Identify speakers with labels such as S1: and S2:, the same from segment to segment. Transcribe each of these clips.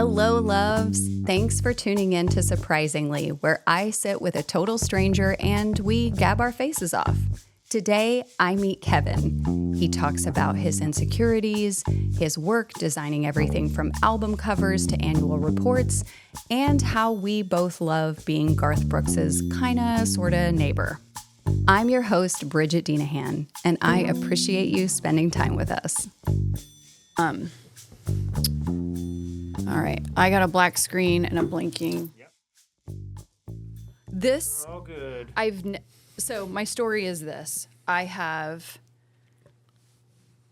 S1: Hello, loves. Thanks for tuning in to Surprisingly, where I sit with a total stranger and we gab our faces off. Today, I meet Kevin. He talks about his insecurities, his work designing everything from album covers to annual reports, and how we both love being Garth Brooks's kinda, sorta neighbor. I'm your host, Bridget Denahan, and I appreciate you spending time with us. All right, I got a black screen and a blinking.
S2: Yep.
S1: This,
S2: All good.
S1: So my story is this.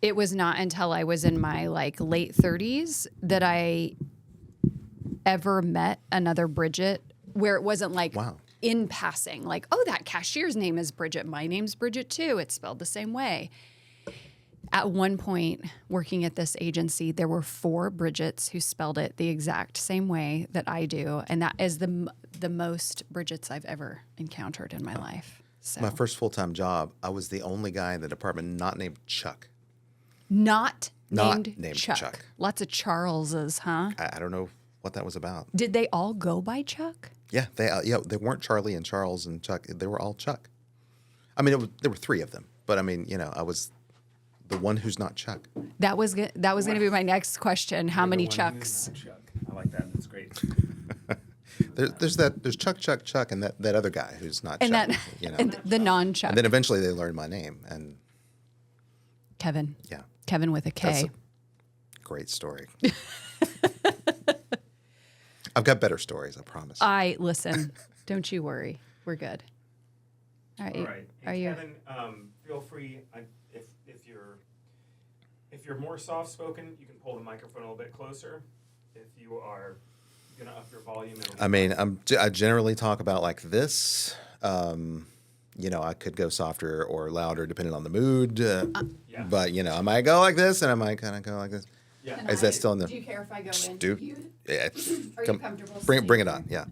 S1: It was not until I was in my late 30s that I ever met another Bridget where it wasn't
S3: Wow.
S1: in passing, oh, that cashier's name is Bridget. My name's Bridget too. It's spelled the same way. At one point, working at this agency, there were 4 Bridgets who spelled it the exact same way that I do, and that is the most Bridgets I've ever encountered in my life. So.
S3: My first full-time job, I was the only guy in the department not named Chuck.
S1: Not
S3: named
S1: named
S3: Chuck.
S1: Chuck. Lots of Charleses, huh?
S3: I don't know what that was about.
S1: Did they all go by Chuck?
S3: Yeah, they weren't Charlie and Charles and Chuck. They were all Chuck. I mean, there were 3 of them, but I mean, I was the one who's not Chuck.
S1: That was going to be my next question. How many Chucks?
S2: Chuck. I like that. That's great.
S3: There's Chuck, and that other guy who's not
S1: And
S3: Chuck.
S1: that and the non-Chuck.
S3: And then eventually they learned my name, and
S1: Kevin.
S3: yeah,
S1: Kevin with a K.
S3: that's a great story. I've got better stories, I promise.
S1: Listen. Don't you worry. We're good. All right.
S2: All right.
S1: Are
S2: And
S1: you?
S2: Kevin, feel free. If you're more soft spoken, you can pull the microphone a little bit closer. If you are gonna up your volume, it'll be
S3: I mean, I generally talk about like this. I could go softer or louder depending on the mood.
S2: Yeah.
S3: But I might go like this, and I might kind of go like this.
S2: Yeah.
S3: Is that still in the?
S1: Do you care if I go into
S3: Do-
S1: you?
S3: Yeah.
S1: Are you comfortable?
S3: Bring it on. Yeah.
S1: Okay.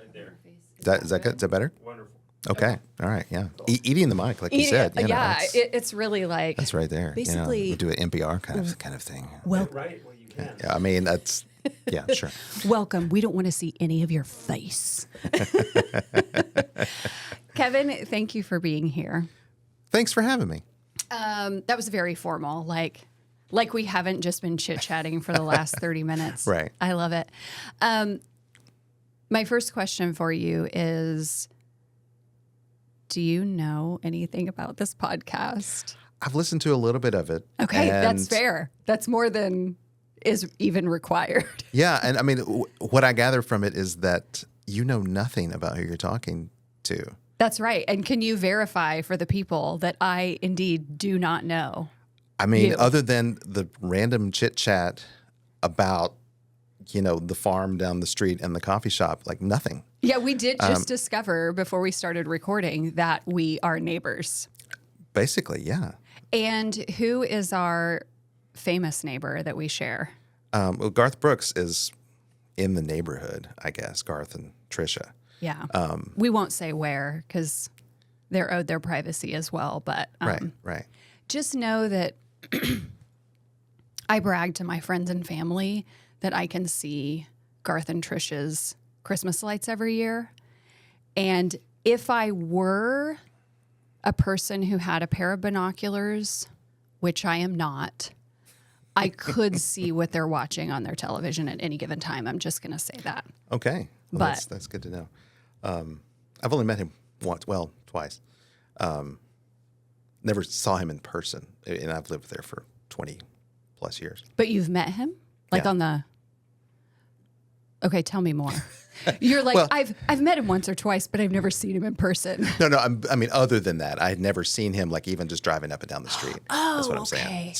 S2: Right there.
S3: Is that good? Is that better?
S2: Wonderful.
S3: Okay. All right. Yeah. Eating the mic, like you said.
S1: It's really like
S3: that's right there.
S1: basically-
S3: we do an NPR kind of thing.
S1: Well,
S2: Right where you can.
S3: Yeah. I mean, that's yeah. Sure.
S1: welcome. We don't want to see any of your face. Kevin, thank you for being here.
S3: Thanks for having me.
S1: That was very formal, like we haven't just been chit-chatting for the last 30 minutes.
S3: Right.
S1: I love it. My first question for you is, do you know anything about this podcast?
S3: I've listened to a little bit of it.
S1: Okay, that's
S3: and-
S1: fair. That's more than is even required.
S3: Yeah, and I mean, what I gather from it is that you know nothing about who you're talking to.
S1: That's right. And can you verify for the people that I indeed do not know?
S3: I mean,
S1: You.
S3: other than the random chit chat about, the farm down the street and the coffee shop, like nothing.
S1: Yeah, we did just discover before we started recording that we are neighbors.
S3: Basically, yeah.
S1: And who is our famous neighbor that we share?
S3: Well, Garth Brooks is in the neighborhood, I guess. Garth and Trisha.
S1: Yeah. We won't say where because they're owed their privacy as well. But
S3: Right.
S1: just know that I brag to my friends and family that I can see Garth and Trisha's Christmas lights every year. And if I were a person who had a pair of binoculars, which I am not, I could see what they're watching on their television at any given time. I'm just going to say that.
S3: Okay. Well,
S1: But-
S3: that's good to know. I've only met him twice. Never saw him in person, and I've lived there for 20 plus years.
S1: But you've met him?
S3: Yeah.
S1: On the... Okay, tell me more. You're like,
S3: Well-
S1: I've met him once or twice, but I've never seen him in person.
S3: No, I mean, other than that, I had never seen him, like, even just driving up and down the street. That's what I'm saying.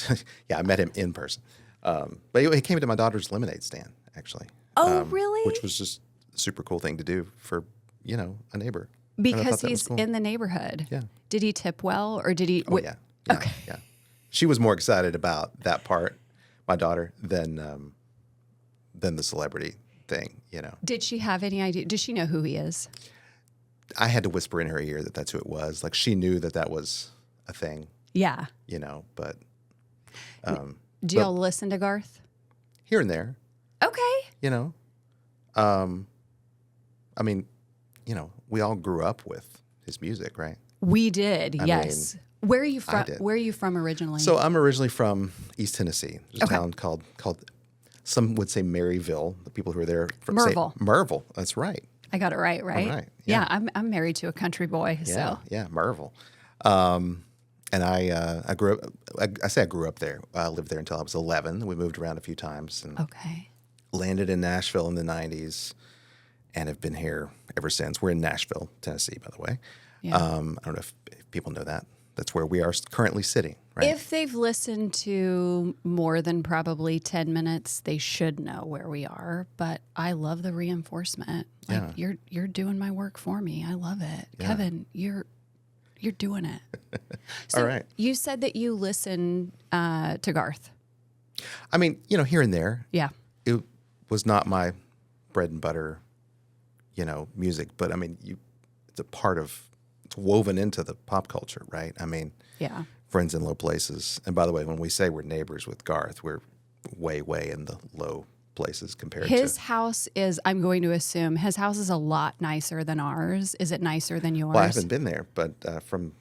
S3: Yeah, I met him in person. But he came to my daughter's lemonade stand, actually.
S1: Oh, really?
S3: Which was just a super cool thing to do for, a neighbor. And I
S1: Because
S3: thought that was
S1: he's
S3: cool.
S1: in the neighborhood.
S3: Yeah.
S1: Did he tip well, or did he...
S3: Oh, yeah.
S1: Okay.
S3: Yeah. She was more excited about that part, my daughter, than the celebrity thing,
S1: Did she have any idea? Does she know who he is?
S3: I had to whisper in her ear that that's who it was. Like, she knew that was a thing,
S1: Yeah.
S3: but
S1: Do y'all listen to Garth?
S3: here and there.
S1: Okay.
S3: You know, I mean, we all grew up with his music, right?
S1: We did, yes. Where are you from?
S3: I did.
S1: Where are you from originally?
S3: So I'm originally from East Tennessee. There's a
S1: Okay.
S3: town called some would say Maryville. The people who are there
S1: Merville.
S3: say Merville. That's right.
S1: I got it right?
S3: Right,
S1: Yeah,
S3: yeah.
S1: I'm married to a country boy,
S3: Yeah,
S1: so.
S3: yeah, Merville. And I grew up. I say I grew up there. I lived there until I was 11. We moved around a few times and
S1: Okay.
S3: landed in Nashville in the 90s, and have been here ever since. We're in Nashville, Tennessee, by the way.
S1: Yeah.
S3: I don't know if people know that. That's where we are currently sitting, right?
S1: If they've listened to more than probably 10 minutes, they should know where we are. But I love the reinforcement. Like you're doing my work for me. I love it.
S3: Yeah.
S1: Kevin, you're doing it. So
S3: All right.
S1: you said that you listen to Garth.
S3: I mean, here and there.
S1: Yeah.
S3: It was not my bread and butter, music. But I mean, it's woven into the pop culture, right? I mean,
S1: Yeah.
S3: Friends in Low Places. And by the way, when we say we're neighbors with Garth, we're way, way in the low places compared
S1: His
S3: to.
S1: house is, I'm going to assume, his house is a lot nicer than ours. Is it nicer than yours?
S3: Well, I haven't been there, but from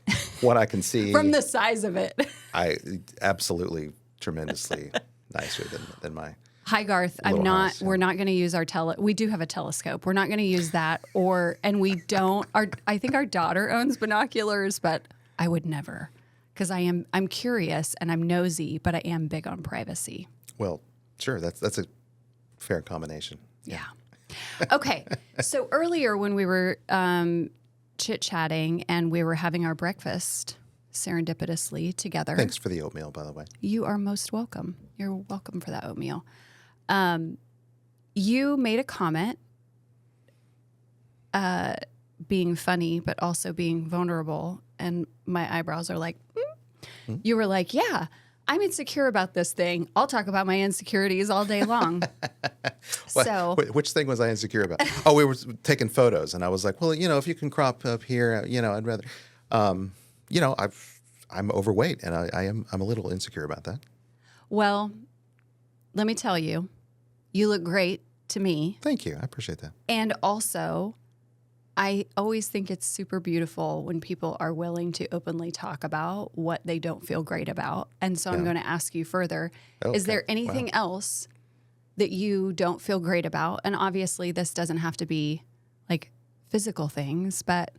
S3: what I can see,
S1: From the size of it.
S3: I absolutely tremendously nicer than my.
S1: Hi, Garth.
S3: Little house, yeah.
S1: We're not going to use our we do have a telescope. We're not going to use that and we don't, I think our daughter owns binoculars, but I would never because I'm curious and I'm nosy, but I am big on privacy.
S3: Well, sure. That's a fair combination.
S1: Yeah. Okay. So earlier when we were chit-chatting and we were having our breakfast serendipitously together.
S3: Thanks for the oatmeal, by the way.
S1: You are most welcome. You're welcome for that oatmeal. You made a comment, being funny, but also being vulnerable. And my eyebrows are like, You were like, yeah, I'm insecure about this thing. I'll talk about my insecurities all day long. So,
S3: Which thing was I insecure about? Oh, we were taking photos, and I was like, well, if you can crop up here, I'd rather, I'm overweight, and I'm a little insecure about that.
S1: well, let me tell you, you look great to me.
S3: Thank you. I appreciate that.
S1: And also, I always think it's super beautiful when people are willing to openly talk about what they don't feel great about. And so I'm going to ask you further, is there anything else that you don't feel great about? And obviously this doesn't have to be like physical things, but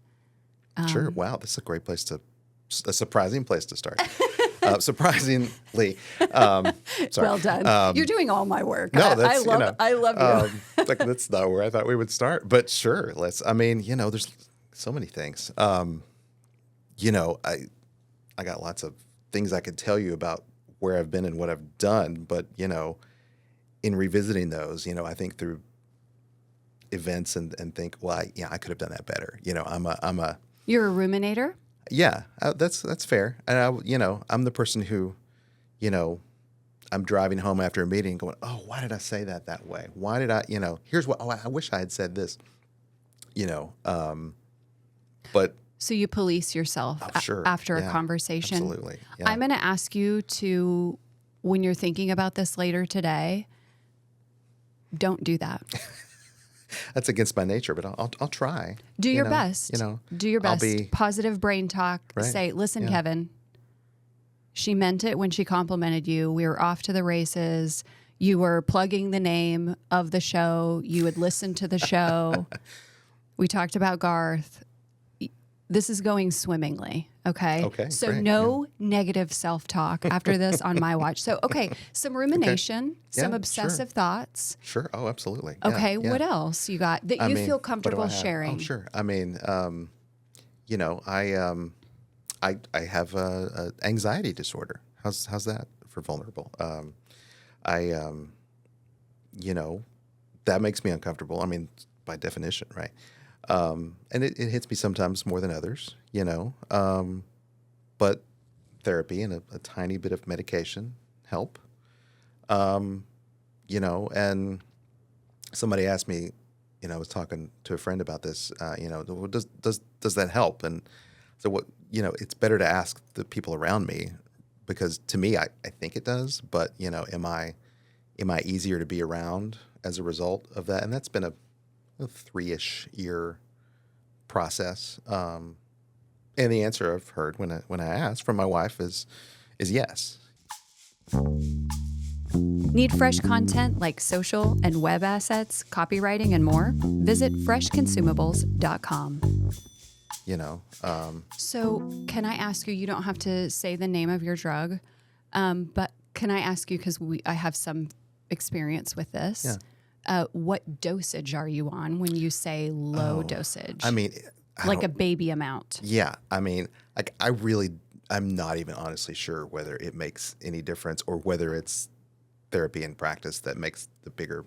S3: Sure. Wow. This is a surprising place to start. Surprisingly, sorry.
S1: well done. You're doing all my work.
S3: No,
S1: I love you.
S3: That's not where I thought we would start, but sure. There's so many things. I got lots of things I could tell you about where I've been and what I've done, but in revisiting those, I think through events and think, well, I could have done that better.
S1: You're a ruminator?
S3: Yeah, that's fair. And I'm the person who, I'm driving home after a meeting going, oh, why did I say that way? Why did I, here's what, I wish I had said this, but.
S1: So you police yourself after a conversation?
S3: Absolutely. Yeah.
S1: I'm going to ask you to, when you're thinking about this later today, don't do that.
S3: That's against my nature, but I'll try.
S1: Do your best. Do your best. Positive brain talk.
S3: Right.
S1: Say, listen, Kevin, she meant it when she complimented you. We were off to the races. You were plugging the name of the show. You would listen to the show. We talked about Garth. This is going swimmingly, okay?
S3: Okay,
S1: so
S3: great,
S1: no negative self-talk after this on my watch. So, some rumination, some obsessive thoughts.
S3: Sure. Oh, absolutely.
S1: Okay,
S3: Yeah.
S1: what else you got that you feel comfortable sharing?
S3: Oh, sure. I mean, I have a anxiety disorder. How's that for vulnerable? That makes me uncomfortable. I mean, by definition, right? And it hits me sometimes more than others, but therapy and a tiny bit of medication help, and somebody asked me, I was talking to a friend about this, does that help? And so what, it's better to ask the people around me because to me, I think it does, but am I easier to be around as a result of that, and that's been a 3-ish year process. And the answer I've heard when I asked from my wife is yes.
S1: Need fresh content like social and web assets, copywriting, and more? Visit freshconsumables.com. So can I ask you don't have to say the name of your drug, but can I ask you, because I have some experience with this, what dosage are you on when you say low dosage?
S3: I mean,
S1: like a baby amount.
S3: Yeah. I mean, like I'm not even honestly sure whether it makes any difference or whether it's therapy and practice that makes the bigger.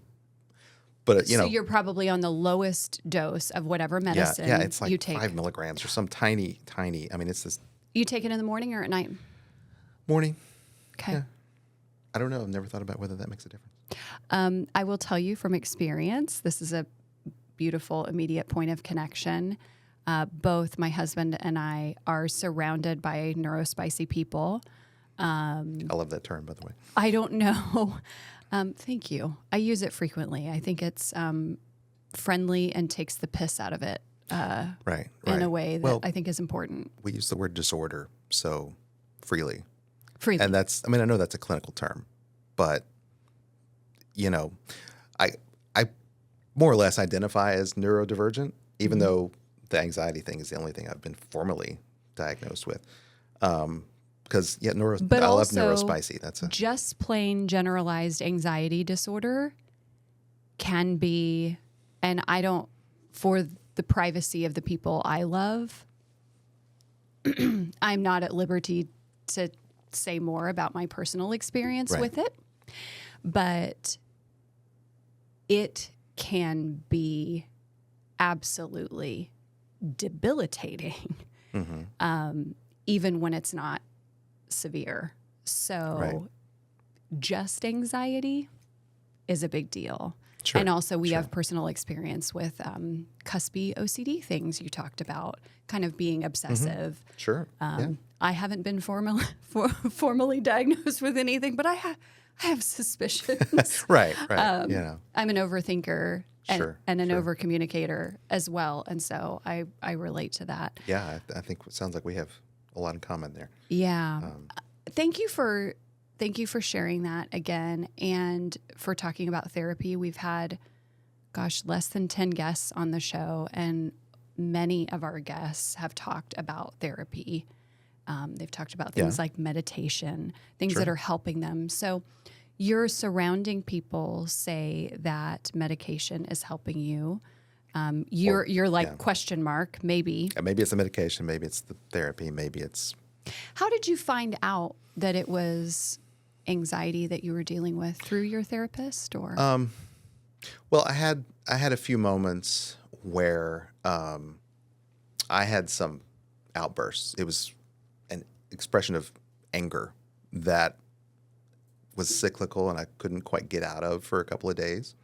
S3: But
S1: so you're probably on the lowest dose of whatever medicine
S3: it's like
S1: you take.
S3: 5 milligrams or some tiny. I mean, it's this
S1: You take it in the morning or at night?
S3: morning.
S1: Okay.
S3: Yeah. I don't know. I've never thought about whether that makes a difference.
S1: I will tell you from experience, this is a beautiful immediate point of connection. Both my husband and I are surrounded by neurospicy people.
S3: I love that term, by the way.
S1: I don't know. Thank you. I use it frequently. I think it's friendly and takes the piss out of it
S3: Right.
S1: in a way that I think is important.
S3: We use the word disorder so freely.
S1: Freely.
S3: And I know that's a clinical term, but, I more or less identify as neurodivergent, even though the anxiety thing is the only thing I've been formally diagnosed with. Because, I love neurospicy. That's
S1: just plain generalized anxiety disorder can be, and for the privacy of the people I love, I'm not at liberty to say more about my personal experience with it, but it can be absolutely debilitating, even when it's not severe. So just anxiety is a big deal.
S3: Sure.
S1: And also we have personal experience with cuspy OCD things you talked about, kind of being obsessive.
S3: Sure.
S1: I haven't been formally diagnosed with anything, but I have suspicions.
S3: Right.
S1: I'm an overthinker and an over-communicator as well, and so I relate to that.
S3: Yeah, I think it sounds like we have a lot in common there.
S1: Yeah. Thank you for sharing that again, and for talking about therapy. We've had, less than 10 guests on the show, and many of our guests have talked about therapy. They've talked about things like meditation, things that are helping them. So your surrounding people say that medication is helping you. You're like question mark, maybe.
S3: Maybe it's the medication, maybe it's the therapy, maybe it's...
S1: How did you find out that it was anxiety that you were dealing with? Through your therapist, or?
S3: Well, I had a few moments where I had some outbursts. It was an expression of anger that was cyclical and I couldn't quite get out of for a couple of days.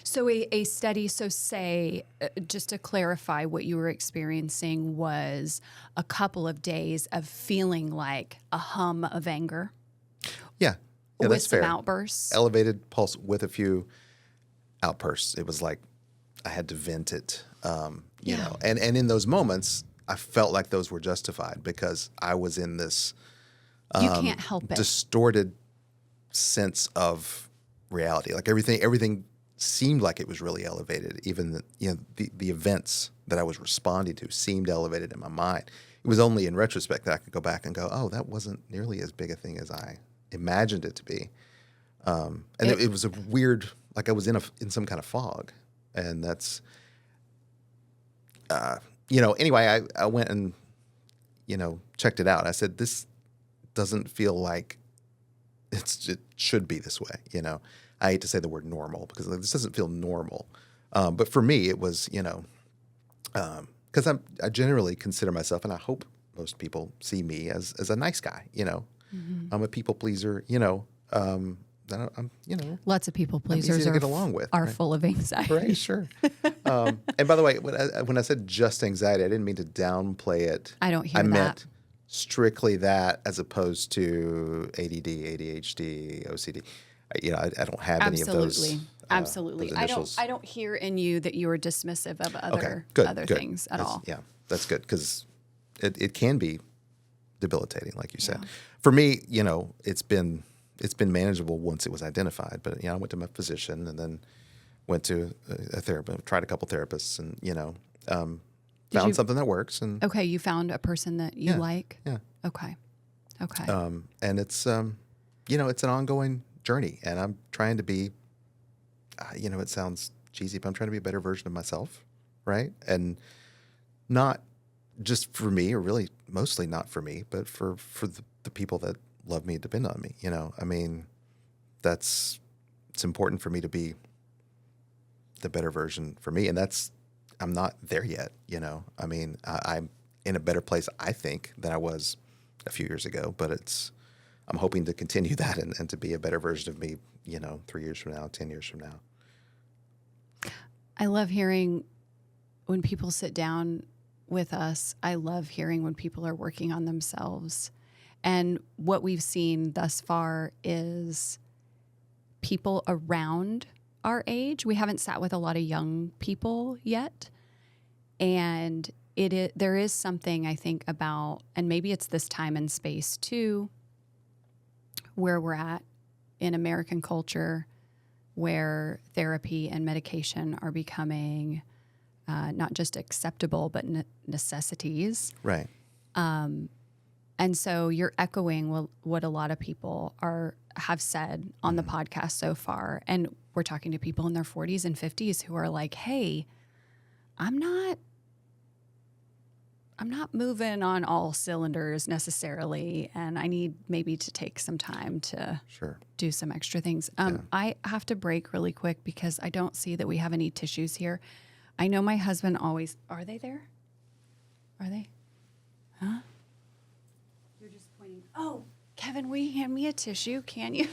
S1: So a study, say, just to clarify, what you were experiencing was a couple of days of feeling like a hum of anger.
S3: Yeah,
S1: with
S3: that's
S1: some
S3: fair.
S1: outbursts.
S3: Elevated pulse with a few outbursts. It was like I had to vent it, you know. And in those moments, I felt like those were justified because I was in this
S1: you can't help it.
S3: distorted sense of reality. Like everything seemed like it was really elevated. Even the events that I was responding to seemed elevated in my mind. It was only in retrospect that I could go back and go, oh, that wasn't nearly as big a thing as I imagined it to be. And it was a weird, like I was in some kind of fog. And that's, anyway, I went and, checked it out. I said, this doesn't feel like it should be this way. I hate to say the word normal because this doesn't feel normal. But for me, it was, because I generally consider myself, and I hope most people see me as a nice guy. I'm a people pleaser. I'm
S1: Lots of people pleasers
S3: easy to get along with,
S1: are
S3: right?
S1: full of anxiety.
S3: Right, sure. And by the way, when I said just anxiety, I didn't mean to downplay it.
S1: I don't hear
S3: I
S1: that.
S3: meant strictly that as opposed to ADD, ADHD, OCD. I don't have any of those.
S1: Absolutely.
S3: Those
S1: I
S3: initials.
S1: don't hear in you that you are dismissive of other
S3: Good.
S1: things at all.
S3: Yeah, that's good because it can be debilitating, like you said.
S1: Yeah.
S3: For me, it's been manageable once it was identified. But I went to my physician and then went to a therapist, tried a couple therapists, and found something that works. And
S1: Okay, you found a person that you like?
S3: yeah.
S1: Okay.
S3: And it's it's an ongoing journey, and I'm trying to be. It sounds cheesy, but I'm trying to be a better version of myself, right? And not just for me, or really mostly not for me, but for the people that love me and depend on me. I mean, it's important for me to be the better version for me, and I'm not there yet. I mean, I'm in a better place, I think, than I was a few years ago, but I'm hoping to continue that and to be a better version of me, 3 years from now, 10 years from now.
S1: I love hearing when people sit down with us. I love hearing when people are working on themselves. And what we've seen thus far is people around our age. We haven't sat with a lot of young people yet. And there is something I think about, and maybe it's this time and space too, where we're at in American culture, where therapy and medication are becoming not just acceptable, but necessities.
S3: Right.
S1: And so you're echoing what a lot of people have said on the podcast so far. And we're talking to people in their 40s and 50s who are like, hey, I'm not moving on all cylinders necessarily, and I need maybe to take some time to do some extra things. I have to break really quick because I don't see that we have any tissues here. I know my husband always... Are they there? Are they? Huh? You're just pointing... Oh, Kevin, will you hand me a tissue? Can you?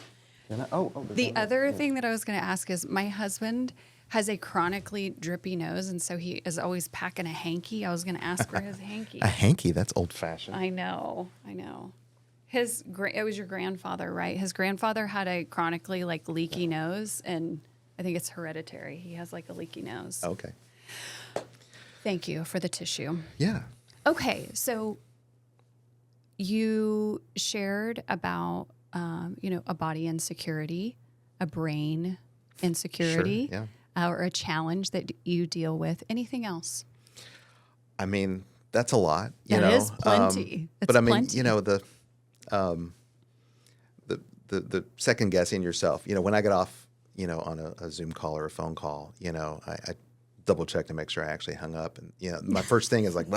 S3: Can I?
S1: The other thing that I was going to ask is my husband has a chronically drippy nose, and so he is always packing a hanky. I was going to ask for his hanky.
S3: A hanky? That's old-fashioned.
S1: I know. It was your grandfather, right? His grandfather had a chronically leaky nose, and I think it's hereditary. He has a leaky nose.
S3: Okay.
S1: Thank you for the tissue.
S3: Yeah.
S1: Okay, so you shared about a body insecurity, a brain insecurity.
S3: Sure, yeah.
S1: Or a challenge that you deal with. Anything else?
S3: I mean, that's a lot.
S1: That is plenty.
S3: But I mean,
S1: plenty.
S3: the second guessing yourself. When I get off, on a Zoom call or a phone call, I double check to make sure I actually hung up. And my first thing is like,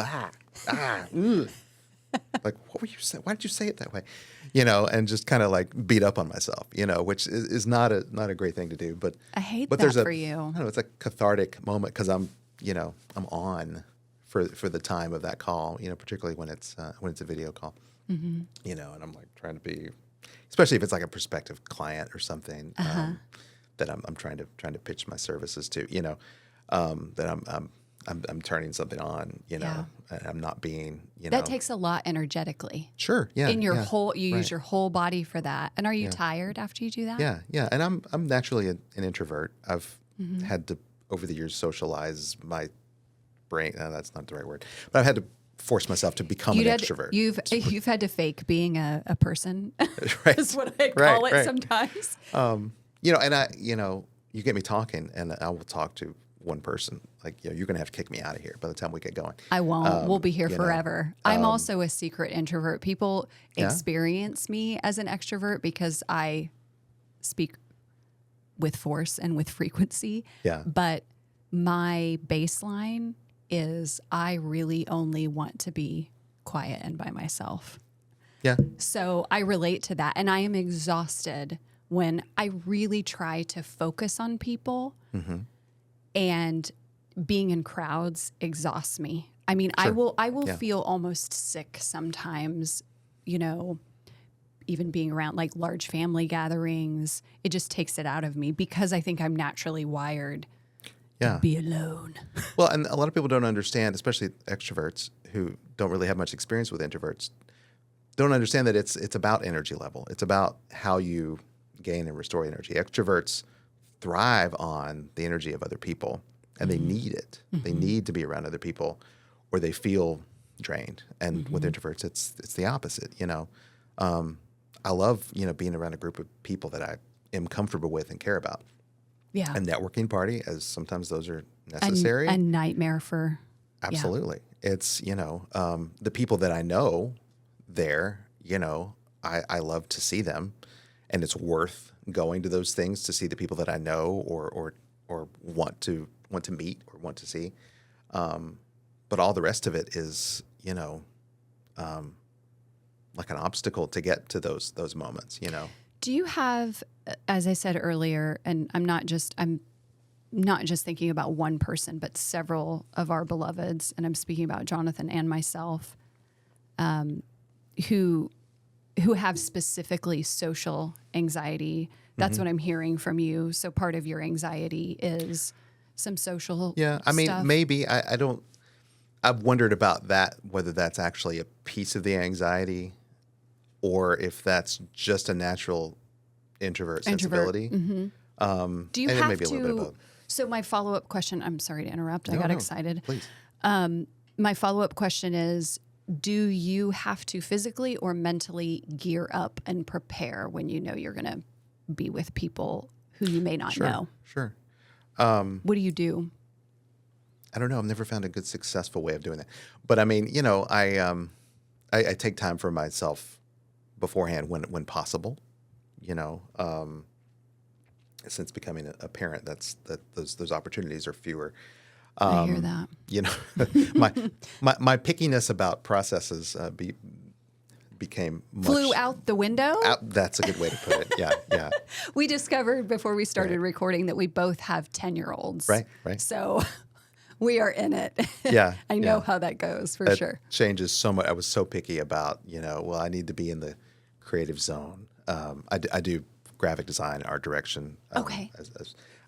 S3: like, what were you saying? Why did you say it that way? And just kind of beat up on myself, which is not a great thing to do. But
S1: I hate
S3: that
S1: there's for
S3: I
S1: you.
S3: don't know, it's a cathartic moment because I'm on for the time of that call, particularly when it's a video call, and I'm trying to be, especially if it's a prospective client or something that I'm trying to pitch my services to, that I'm turning something on, and I'm not being,
S1: That takes a lot energetically.
S3: Sure, yeah.
S1: In your whole, you
S3: right.
S1: use your whole body for that. And are you tired after you do that?
S3: Yeah. And I'm naturally an introvert. I've had to, over the years, socialize my brain. That's not the right word. But I've had to force myself to become an extrovert.
S1: You've had to fake being a person.
S3: Right.
S1: Is what I call it
S3: right.
S1: sometimes.
S3: And you get me talking, and I will talk to one person. You're going to have to kick me out of here by the time we get going.
S1: I won't. We'll be here forever. I'm also a secret introvert. People experience me as an extrovert because I speak with force and with frequency.
S3: Yeah.
S1: But my baseline is I really only want to be quiet and by myself.
S3: Yeah.
S1: So I relate to that. And I am exhausted when I really try to focus on people, and being in crowds exhausts me. I mean,
S3: Sure.
S1: I will feel almost sick sometimes, even being around large family gatherings. It just takes it out of me because I think I'm naturally wired to be alone.
S3: Well, and a lot of people don't understand, especially extroverts who don't really have much experience with introverts, don't understand that it's about energy level. It's about how you gain and restore energy. Extroverts thrive on the energy of other people, and they need it. They need to be around other people, or they feel drained. And with introverts, it's the opposite. I love being around a group of people that I am comfortable with and care about.
S1: Yeah.
S3: A networking party, as sometimes those are necessary.
S1: A nightmare for.
S3: Absolutely. It's, the people that I know there, I love to see them, and it's worth going to those things to see the people that I know or want to meet or want to see. But all the rest of it is, like an obstacle to get to those moments,
S1: Do you have, as I said earlier, and I'm not just thinking about one person, but several of our beloveds, and I'm speaking about Jonathan and myself, who have specifically social anxiety. That's what I'm hearing from you. So part of your anxiety is some social stuff.
S3: Maybe I've wondered about that, whether that's actually a piece of the anxiety or if that's just a natural introvert sensibility.
S1: Do you
S3: and
S1: have
S3: maybe a little bit of both.
S1: So my follow-up question, I'm sorry to interrupt. I got excited.
S3: Please.
S1: My follow-up question is, do you have to physically or mentally gear up and prepare when you know you're going to be with people who you may not know?
S3: Sure.
S1: What do you do?
S3: I don't know. I've never found a good, successful way of doing that. But I mean, I take time for myself beforehand when possible. Since becoming a parent, those opportunities are fewer.
S1: I hear that.
S3: My pickiness about processes became
S1: flew out the window.
S3: That's a good way to put it. Yeah.
S1: We discovered before we started recording that we both have 10-year-olds.
S3: Right.
S1: So we are in it.
S3: Yeah.
S1: I know how that goes for sure.
S3: Changes so much. I was so picky about, I need to be in the creative zone. I do graphic design, art direction.
S1: Okay.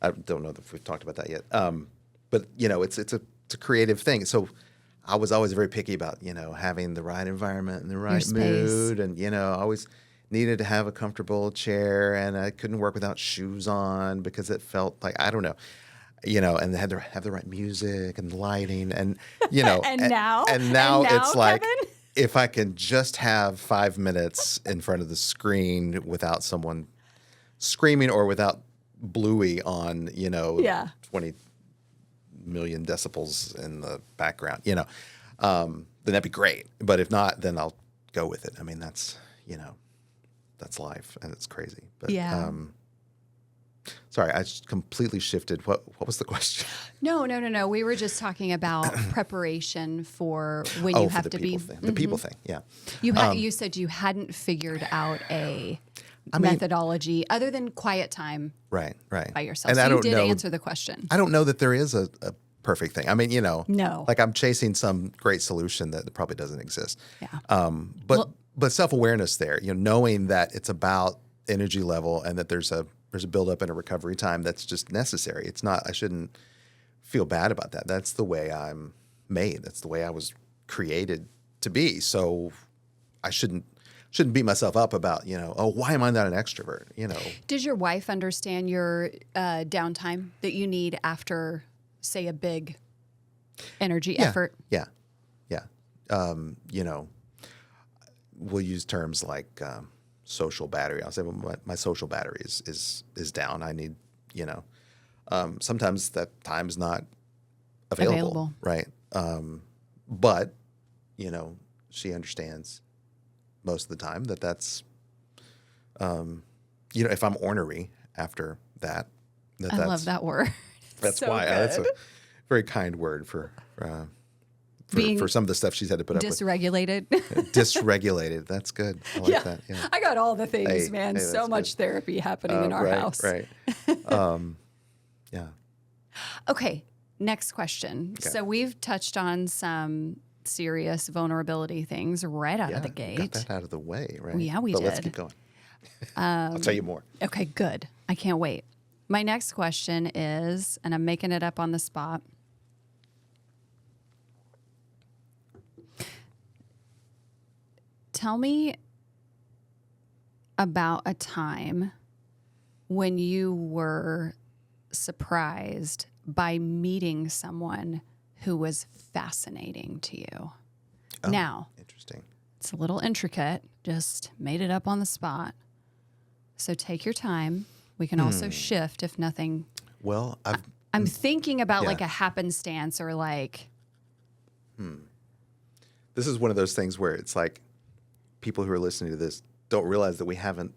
S3: I don't know if we've talked about that yet. But it's a creative thing. So I was always very picky about, having the right environment and the right mood. And, I always needed to have a comfortable chair, and I couldn't work without shoes on because it felt like, I don't know, and they had to have the right music and lighting and,
S1: and now
S3: it's like,
S1: Kevin?
S3: If I can just have 5 minutes in front of the screen without someone screaming or without Bluey on, 20 million decibels in the background, then that'd be great. But if not, then I'll go with it. I mean, that's life, and it's crazy. But sorry, I just completely shifted. What was the question?
S1: No. We were just talking about preparation for when you have to be
S3: the people thing. Yeah.
S1: You said you hadn't figured out a methodology other than quiet time.
S3: Right.
S1: By yourself.
S3: And
S1: so
S3: I don't
S1: you did
S3: know,
S1: answer the question.
S3: I don't know that there is a perfect thing. I mean,
S1: No.
S3: like I'm chasing some great solution that probably doesn't exist.
S1: Yeah.
S3: But self-awareness there, knowing that it's about energy level and that there's a buildup and a recovery time that's just necessary. It's not, I shouldn't feel bad about that. That's the way I'm made. That's the way I was created to be. So I shouldn't beat myself up about, why am I not an extrovert?
S1: Does your wife understand your downtime that you need after, say, a big energy effort?
S3: Yeah. We'll use terms like social battery. I'll say, well, my social battery is down. I need, sometimes that time's not available. Right? But, she understands most of the time that's, if I'm ornery after that.
S1: I love that word.
S3: That's
S1: so
S3: why.
S1: good.
S3: That's a very kind word for some of the stuff she's had to put up with.
S1: Dysregulated.
S3: Dysregulated. That's good. I like that. Yeah.
S1: I got all the things, man.
S3: Hey,
S1: so much therapy happening in our house.
S3: Right. Yeah.
S1: Okay. Next question.
S3: Okay.
S1: So we've touched on some serious vulnerability things right out of the gate.
S3: Got that out of the way, right?
S1: Yeah, we
S3: but
S1: did.
S3: Let's keep going. I'll tell you more.
S1: Okay, good. I can't wait. My next question is, and I'm making it up on the spot. Tell me about a time when you were surprised by meeting someone who was fascinating to you.
S3: Oh,
S1: Now,
S3: interesting.
S1: it's a little intricate, just made it up on the spot. So take your time. We can also shift if nothing.
S3: Well,
S1: I'm thinking about
S3: Yeah.
S1: like a happenstance or like,
S3: this is one of those things where it's like people who are listening to this don't realize that we haven't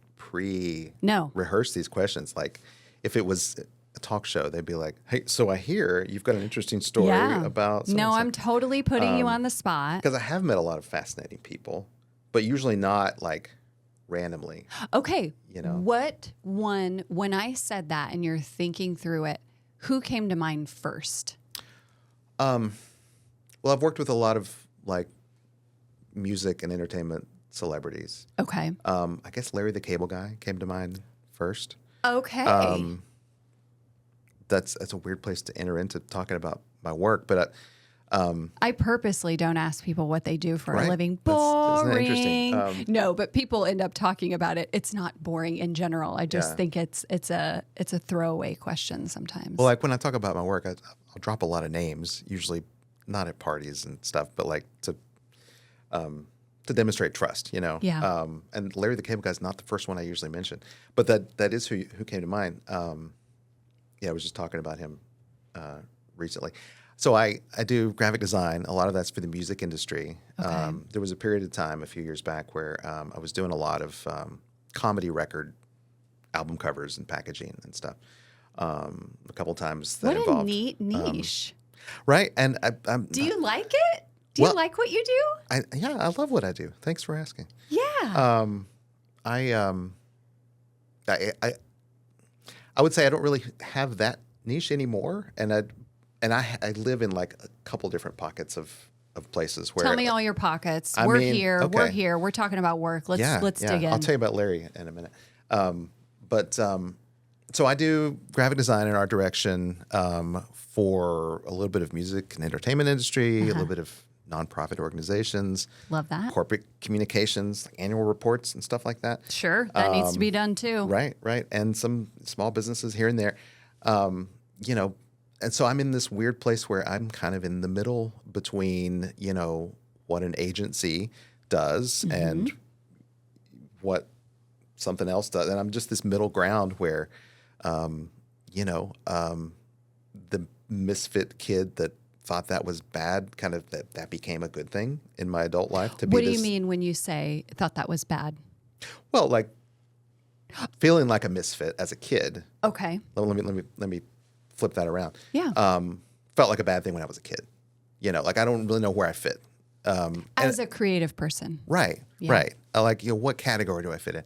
S1: No.
S3: rehearsed these questions. Like if it was a talk show, they'd be like, "Hey, so I hear you've got an interesting story about."
S1: No, I'm totally putting you on the spot.
S3: because I have met a lot of fascinating people, but usually not like randomly.
S1: Okay.
S3: You know.
S1: What one, when I said that and you're thinking through it, who came to mind first?
S3: Well, I've worked with a lot of like music and entertainment celebrities.
S1: Okay.
S3: I guess Larry the Cable Guy came to mind first.
S1: Okay.
S3: That's a weird place to enter into talking about my work, but
S1: I purposely don't ask people what they do for a
S3: Right.
S1: living.
S3: Isn't that interesting?
S1: Boring. No, but people end up talking about it. It's not boring in general. I just
S3: Yeah.
S1: think it's a throwaway question sometimes.
S3: well, like when I talk about my work, I'll drop a lot of names, usually not at parties and stuff, but like to demonstrate trust, you know.
S1: Yeah.
S3: And Larry the Cable Guy is not the first one I usually mention, but that is who came to mind. Yeah, I was just talking about him recently. So I do graphic design. A lot of that's for the music industry.
S1: Okay.
S3: There was a period of time a few years back where I was doing a lot of comedy record album covers and packaging and stuff. A couple times that
S1: what a
S3: involved
S1: neat niche.
S3: right. And I'm
S1: Do you like it? Do you
S3: well-
S1: like what you do?
S3: I love what I do. Thanks for asking.
S1: Yeah.
S3: I would say I don't really have that niche anymore, and I live in like a couple different pockets of places where.
S1: Tell me all your pockets.
S3: I
S1: We're
S3: mean,
S1: here.
S3: okay.
S1: We're here. We're talking about work. Let's dig in.
S3: I'll tell you about Larry in a minute. So I do graphic design and art direction for a little bit of music and entertainment industry, a little bit of nonprofit organizations,
S1: Love that.
S3: corporate communications, like annual reports and stuff like that.
S1: Sure. That needs to be done too.
S3: Right. And some small businesses here and there. And so I'm in this weird place where I'm kind of in the middle between, what an agency does and what something else does. And I'm just this middle ground where, the misfit kid that thought that was bad, kind of that became a good thing in my adult life. To be
S1: What do you mean when you say thought that was bad?
S3: Well, like feeling like a misfit as a kid.
S1: Okay.
S3: Let me flip that around.
S1: Yeah.
S3: Felt like a bad thing when I was a kid. Like I don't really know where I fit.
S1: As a creative person.
S3: Right.
S1: Yeah.
S3: Right. I like what category do I fit in?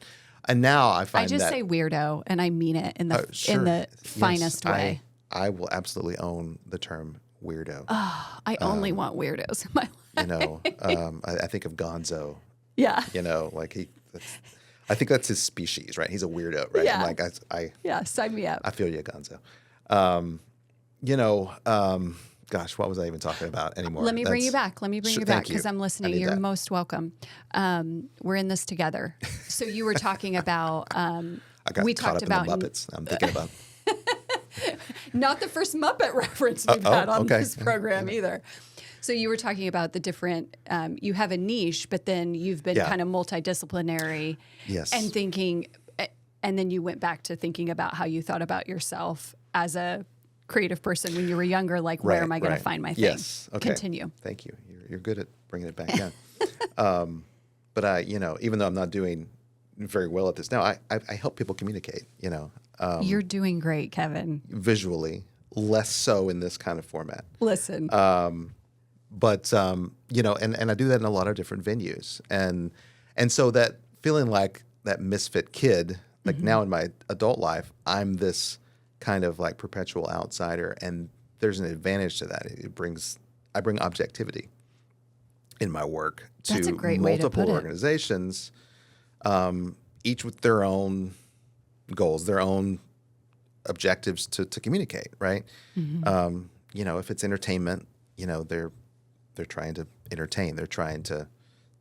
S3: And now I find
S1: I just
S3: that
S1: say weirdo, and I mean it in the
S3: sure.
S1: in the
S3: Yes,
S1: finest way.
S3: I will absolutely own the term weirdo.
S1: I only want weirdos in my life.
S3: I think of Gonzo.
S1: Yeah.
S3: Like I think that's his species, right? He's a weirdo, right?
S1: Yeah.
S3: Like
S1: Yeah. Sign me up.
S3: I feel you, Gonzo. Gosh, what was I even talking about anymore?
S1: Let me bring you back.
S3: Sure,
S1: Back
S3: thank
S1: because
S3: you.
S1: I'm
S3: I
S1: listening.
S3: need
S1: You're
S3: that.
S1: most welcome. We're in this together. So you were talking about.
S3: I got
S1: we
S3: caught
S1: talked
S3: up
S1: about
S3: in the Muppets. I'm thinking about.
S1: not the first Muppet reference we've had on
S3: okay.
S1: this program either. So you were talking about the different. You have a niche, but then you've been
S3: Yeah.
S1: kind of multidisciplinary.
S3: Yes.
S1: And thinking, and then you went back to thinking about how you thought about yourself as a creative person when you were younger. Like, where am I going to find my thing?
S3: Yes. Okay.
S1: Continue.
S3: Thank you. You're good at bringing it back down. But I, even though I'm not doing very well at this now, I help people communicate.
S1: You're doing great, Kevin.
S3: Visually, less so in this kind of format.
S1: Listen.
S3: But and I do that in a lot of different venues, and so that feeling like that misfit kid, like now in my adult life, I'm this kind of like perpetual outsider, and there's an advantage to that. I bring objectivity in my work
S1: That's a
S3: to
S1: great way to
S3: multiple
S1: put it.
S3: organizations, each with their own goals, their own objectives to communicate, right? If it's entertainment, they're trying to entertain, they're trying to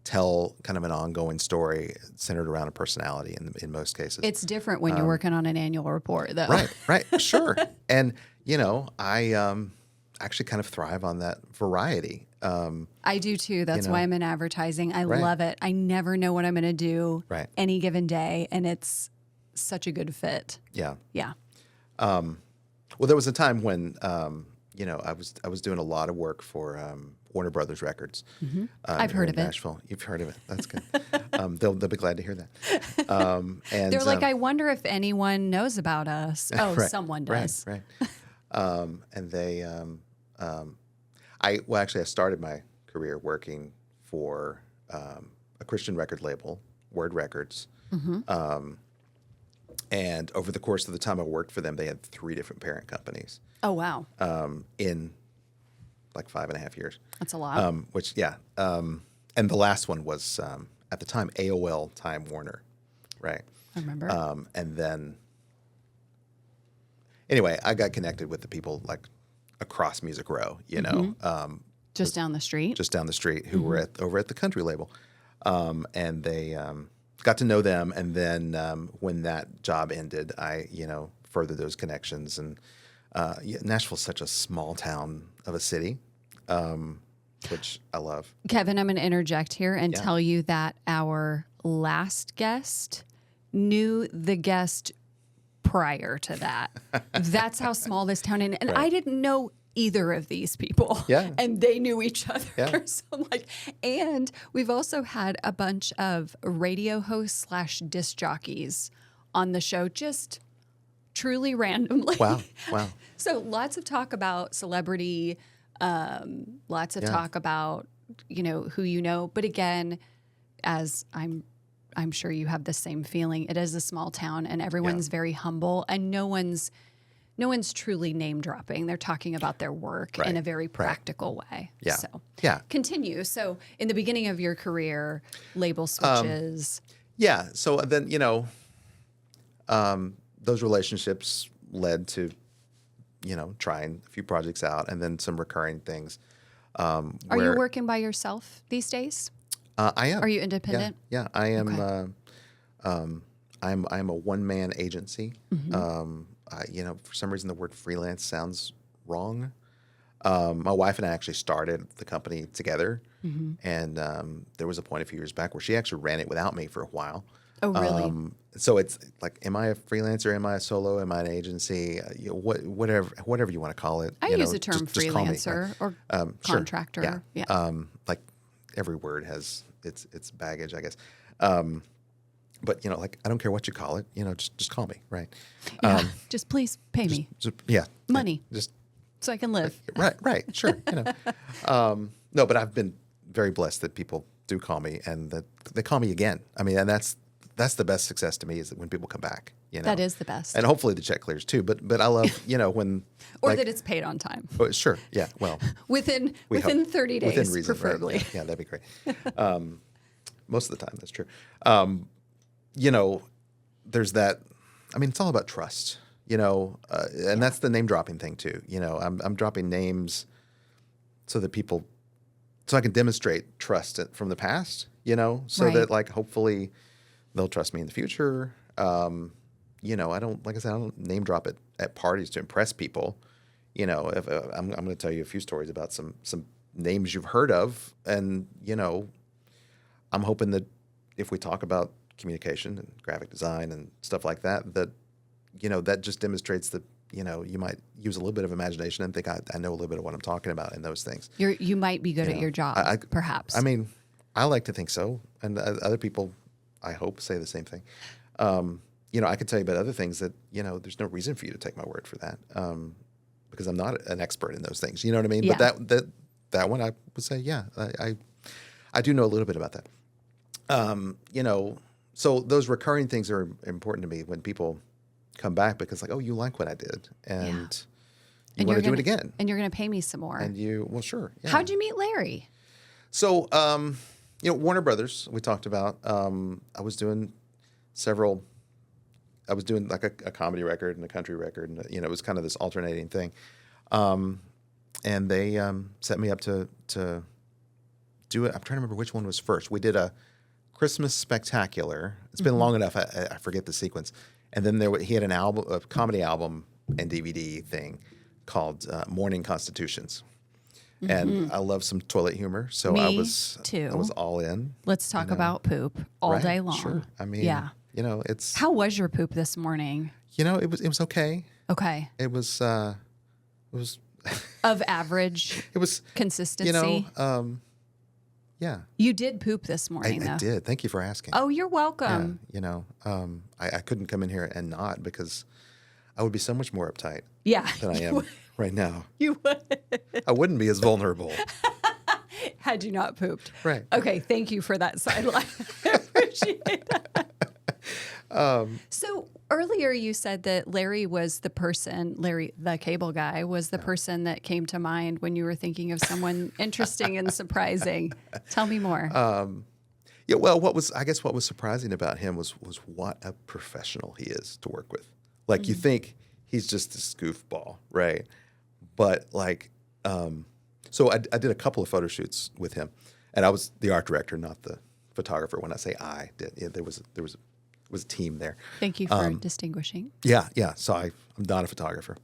S3: tell kind of an ongoing story centered around a personality in most cases.
S1: It's different when you're working on an annual report, though.
S3: Right, sure. And, I actually kind of thrive on that variety.
S1: I do too. That's why I'm in advertising. I
S3: Right.
S1: love it. I never know what I'm going to do
S3: Right.
S1: any given day, and it's such a good fit.
S3: Yeah.
S1: Yeah.
S3: Well, there was a time when, I was doing a lot of work for Warner Brothers Records.
S1: I've heard
S3: in
S1: of it.
S3: Nashville. You've heard of it. That's good. They'll be glad to hear that. And
S1: They're like, I wonder if anyone knows about us. Oh,
S3: right,
S1: someone does.
S3: Right. And they, I started my career working for a Christian record label, Word Records. And over the course of the time I worked for them, they had 3 different parent companies
S1: Oh, wow.
S3: in like 5.5 years.
S1: That's a lot.
S3: Which, yeah. And the last one was, at the time, AOL Time Warner, right?
S1: I remember.
S3: And then, anyway, I got connected with the people like across Music Row,
S1: just down the street.
S3: just down the street, who were over at the country label. And they got to know them. And then when that job ended, I, furthered those connections. And Nashville's such a small town of a city, which I love.
S1: Kevin, I'm going to interject here and
S3: Yeah.
S1: tell you that our last guest knew the guest prior to that. That's how small this town is. And I didn't know either of these people.
S3: Yeah.
S1: And they knew each other.
S3: Yeah.
S1: So I'm like, and we've also had a bunch of radio hosts / disc jockeys on the show, just truly randomly.
S3: Wow.
S1: So lots of talk about celebrity, lots of talk about, who you know. But again, as I'm sure you have the same feeling, it is a small town and everyone's very humble and no one's truly name dropping. They're talking about their work in a very practical way.
S3: Yeah.
S1: So
S3: Yeah.
S1: continue. So in the beginning of your career, label switches.
S3: Yeah. So then, those relationships led to, trying a few projects out and then some recurring things.
S1: Are you working by yourself these days?
S3: I am.
S1: Are you independent?
S3: Yeah, I am.
S1: Okay.
S3: I'm a one-man agency. For some reason the word freelance sounds wrong. My wife and I actually started the company together, and there was a point a few years back where she actually ran it without me for a while.
S1: Oh, really?
S3: So it's like, am I a freelancer? Am I a solo? Am I an agency? Whatever you want to call it.
S1: I use the term
S3: just call me.
S1: freelancer or
S3: Sure.
S1: contractor. Yeah.
S3: Like every word has its baggage, I guess. But I don't care what you call it. Just call me, right?
S1: Yeah. Just please pay me
S3: Yeah,
S1: money
S3: Just
S1: so I can live.
S3: right, sure. No, but I've been very blessed that people do call me and that they call me again. I mean, and that's the best success to me is that when people come back.
S1: That is the best.
S3: And hopefully the check clears too. But I love when
S1: or that it's paid on time.
S3: Oh, sure, yeah. Well,
S1: within
S3: hope.
S1: 30 days,
S3: within reason,
S1: preferably.
S3: Right? Yeah, that'd be great. Most of the time, that's true. There's that. I mean, it's all about trust. And that's the name dropping thing too. I'm dropping names so that people, so I can demonstrate trust from the past. So that hopefully they'll trust me in the future. I don't, like I said, I don't name drop it at parties to impress people. If I'm going to tell you a few stories about some names you've heard of, and I'm hoping that if we talk about communication and graphic design and stuff like that, that just demonstrates that you might use a little bit of imagination and think I know a little bit of what I'm talking about in those things.
S1: You might be good at your job, perhaps.
S3: I mean, I like to think so, and other people, I hope, say the same thing. I could tell you about other things that there's no reason for you to take my word for that, because I'm not an expert in those things. You know what I mean?
S1: Yeah.
S3: But that one, I would say, yeah, I do know a little bit about that. So those recurring things are important to me when people come back because like, oh, you like what I did, and you want to do it again,
S1: and you're going to pay me some more.
S3: And well, sure. Yeah.
S1: How'd you meet Larry?
S3: So, Warner Brothers, we talked about. I was doing like a comedy record and a country record, and it was kind of this alternating thing. And they set me up to do it. I'm trying to remember which one was first. We did a Christmas Spectacular. It's been long enough. I forget the sequence. And then he had a comedy album and DVD thing called Morning Constitutions. And I love some toilet humor, so
S1: Me
S3: I was
S1: too.
S3: I was all in.
S1: Let's talk about poop all
S3: Right?
S1: day long.
S3: Sure. I mean,
S1: yeah.
S3: It's
S1: How was your poop this morning?
S3: it was okay.
S1: Okay.
S3: It was
S1: Of average
S3: it was
S1: consistency.
S3: yeah.
S1: You did poop this morning, though.
S3: I did. Thank you for asking.
S1: Oh, you're welcome.
S3: I couldn't come in here and not because I would be so much more uptight
S1: Yeah.
S3: than I am right now.
S1: You would.
S3: I wouldn't be as vulnerable.
S1: Had you not pooped.
S3: Right.
S1: Okay. Thank you for that sideline. I appreciate that. So earlier you said that Larry, the cable guy, was the person that came to mind when you were thinking of someone interesting and surprising. Tell me more.
S3: Yeah, well, what was surprising about him was what a professional he is to work with. Like you think he's just this goofball, right? But so I did a couple of photo shoots with him, and I was the art director, not the photographer. When I say I did, there was a team there.
S1: Thank you for distinguishing.
S3: Yeah. So I'm not a photographer.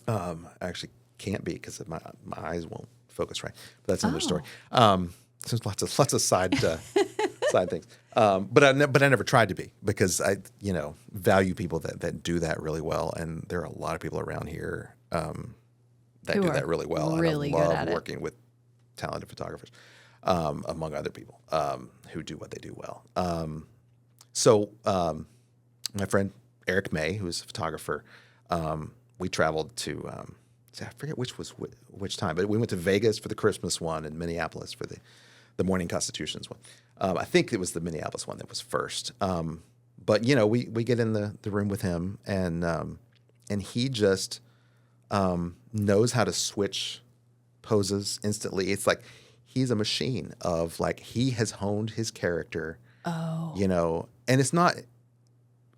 S3: I actually can't be because my eyes won't focus right. But that's another story. So there's lots of side things. But I never tried to be because I value people that do that really well, and there are a lot of people around here that
S1: Who
S3: do
S1: are
S3: that really well.
S1: really
S3: and I
S1: good
S3: love
S1: at it.
S3: working with talented photographers, among other people who do what they do well. So my friend Eric May, who's a photographer, we traveled to I forget which time, but we went to Vegas for the Christmas one and Minneapolis for the Morning Constitutions one. I think it was the Minneapolis one that was first. But we get in the room with him, and he just knows how to switch poses instantly. It's like he's a machine of he has honed his character.
S1: Oh.
S3: And it's not,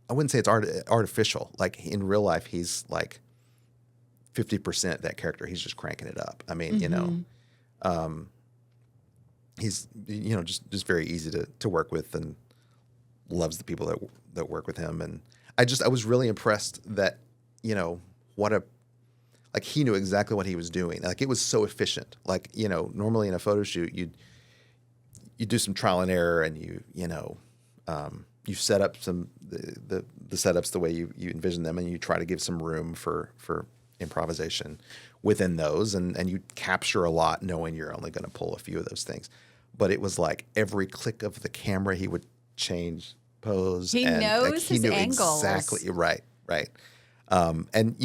S3: I wouldn't say it's artificial. Like in real life, he's 50% that character. He's just cranking it up. I mean, he's, just very easy to work with and loves the people that work with him. And I was really impressed that, he knew exactly what he was doing. It was so efficient. Normally in a photo shoot, you do some trial and error, and you set up the setups the way you envision them, and you try to give some room for improvisation within those, and you capture a lot knowing you're only going to pull a few of those things. But it was every click of the camera, he would change pose.
S1: He knows
S3: he
S1: his
S3: knew
S1: angles.
S3: Exactly, right. And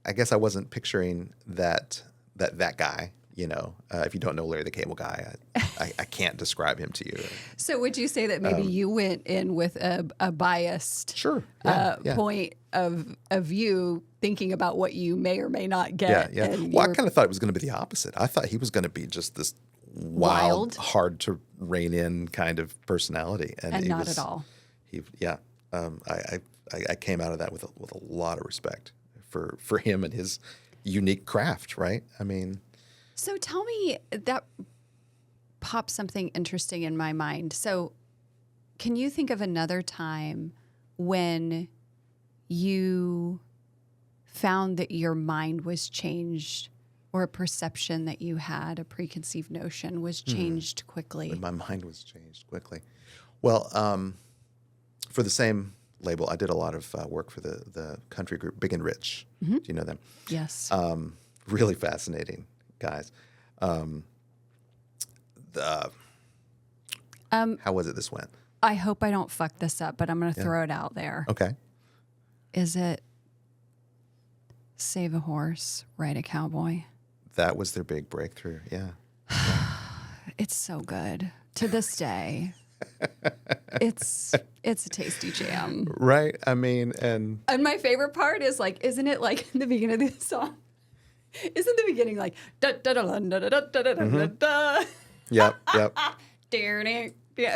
S3: I guess I wasn't picturing that guy. If you don't know Larry the Cable Guy, I can't describe him to you.
S1: So would you say that maybe you went in with a biased point of you thinking about what you may or may not get?
S3: Yeah. Well, I kind of thought it was going to be the opposite. I thought he was going to be just this wild, hard to rein in kind of personality, and
S1: not at all.
S3: I came out of that with a lot of respect for him and his unique craft. Right. I mean.
S1: So tell me, that popped something interesting in my mind. So can you think of another time when you found that your mind was changed, or a perception that you had, a preconceived notion was changed quickly?
S3: When my mind was changed quickly. Well, for the same label, I did a lot of work for the country group Big and Rich. Do you know them?
S1: Yes.
S3: Really fascinating guys. How was it this went?
S1: I hope I don't fuck this up, but I'm going to throw it out there.
S3: Okay.
S1: Is it Save a Horse, Ride a Cowboy?
S3: That was their big breakthrough. Yeah.
S1: It's so good to this day. It's a tasty jam.
S3: Right. I mean, and
S1: my favorite part is isn't it in the beginning of the song? Isn't the beginning da da da da da da da da da da?
S3: Yep.
S1: Yeah.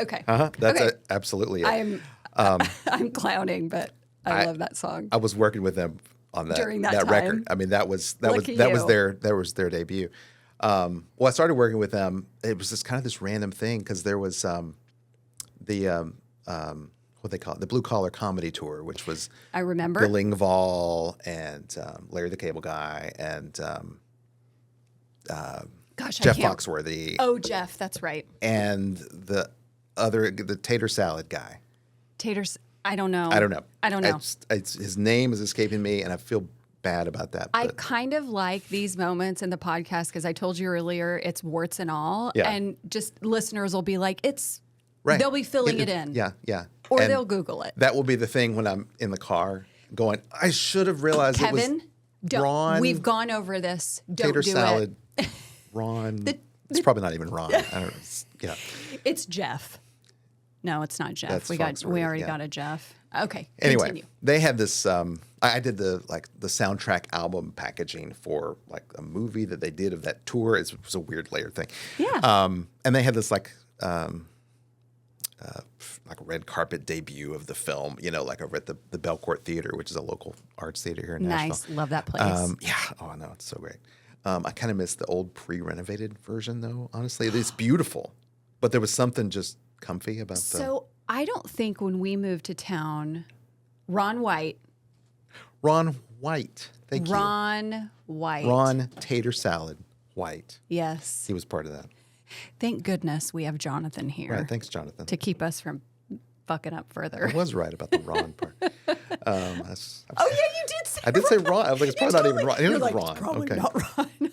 S1: Okay.
S3: That's
S1: okay.
S3: Absolutely it.
S1: I'm clowning, but I love that song.
S3: I was working with them on that
S1: During that time.
S3: record. I mean, that was
S1: Lucky
S3: their
S1: you.
S3: debut. Well, I started working with them. It was just kind of this random thing because there was what they call it, the Blue Collar Comedy Tour, which was
S1: I remember.
S3: Bill Engvall and Larry the Cable Guy and
S1: Gosh,
S3: Jeff
S1: I can't.
S3: Foxworthy
S1: Oh, Jeff, that's right.
S3: and the tater salad guy.
S1: Taters. I don't know.
S3: I don't know. His name is escaping me, and I feel bad about that.
S1: I
S3: but-
S1: kind of like these moments in the podcast because I told you earlier it's warts and all,
S3: Yeah.
S1: and just listeners will be like, it's.
S3: Right.
S1: They'll be filling it in.
S3: Yeah, yeah.
S1: Or
S3: And
S1: they'll Google it.
S3: That will be the thing when I'm in the car going, I should have realized it was
S1: Kevin, don't.
S3: Ron
S1: We've gone over this. Don't
S3: tater
S1: do
S3: salad.
S1: it.
S3: Ron. It's probably not even Ron. I don't know. Yeah.
S1: It's Jeff. No, it's not Jeff.
S3: That's
S1: We
S3: Foxworthy,
S1: already
S3: yeah.
S1: got a Jeff. Okay.
S3: Anyway,
S1: Continue.
S3: they had this. I did the soundtrack album packaging for like a movie that they did of that tour. It was a weird layer thing.
S1: Yeah.
S3: And they had this like red carpet debut of the film. Like over at the Belcourt Theater, which is a local arts theater here in Nashville.
S1: Nice. Love that place.
S3: Yeah. Oh no, it's so great. I kind of miss the old pre-renovated version though. Honestly, it's beautiful, but there was something just comfy about the.
S1: So I don't think when we moved to town, Ron White.
S3: Ron White. Thank you.
S1: Ron White.
S3: Ron Tater Salad White.
S1: Yes.
S3: He was part of that.
S1: Thank goodness we have Jonathan here
S3: Right. Thanks, Jonathan.
S1: to keep us from fucking up further.
S3: I was right about the Ron part.
S1: Oh yeah, you did say.
S3: I did say Ron. I was like, it's probably not even Ron. It
S1: You're
S3: is
S1: like,
S3: Ron.
S1: It's probably
S3: Okay.
S1: not Ron.